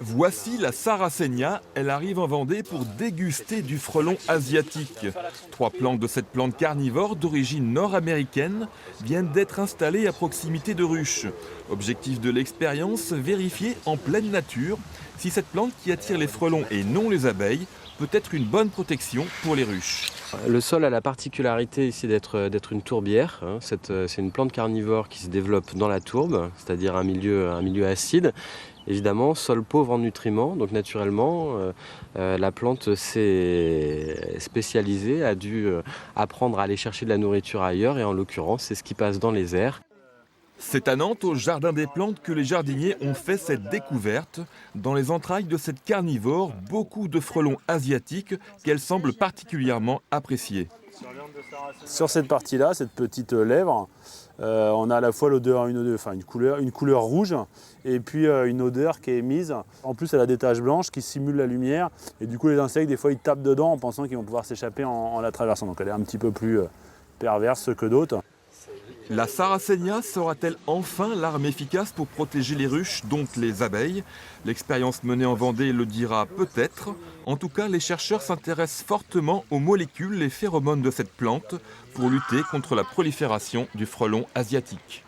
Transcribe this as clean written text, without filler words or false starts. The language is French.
Voici la Sarracenia, elle arrive en Vendée pour déguster du frelon asiatique. 3 plantes de cette plante carnivore d'origine nord-américaine viennent d'être installées à proximité de ruches. Objectif de l'expérience, vérifier en pleine nature si cette plante qui attire les frelons et non les abeilles peut être une bonne protection pour les ruches. Le sol a la particularité ici d'être une tourbière. C'est une plante carnivore qui se développe dans la tourbe, c'est-à-dire un milieu acide. Évidemment, sol pauvre en nutriments, donc naturellement, la plante s'est spécialisée, a dû apprendre à aller chercher de la nourriture ailleurs, et en l'occurrence, c'est ce qui passe dans les airs. C'est à Nantes, au Jardin des Plantes, que les jardiniers ont fait cette découverte. Dans les entrailles de cette carnivore, beaucoup de frelons asiatiques qu'elle semble particulièrement apprécier. Sur cette partie-là, cette petite lèvre, on a à la fois une couleur rouge et puis une odeur qui est émise. En plus, elle a des taches blanches qui simulent la lumière et du coup, les insectes, des fois, ils tapent dedans en pensant qu'ils vont pouvoir s'échapper en la traversant. Donc elle est un petit peu plus perverse que d'autres. La Sarracenia sera-t-elle enfin l'arme efficace pour protéger les ruches, donc les abeilles? L'expérience menée en Vendée le dira peut-être. En tout cas, les chercheurs s'intéressent fortement aux molécules et phéromones de cette plante pour lutter contre la prolifération du frelon asiatique.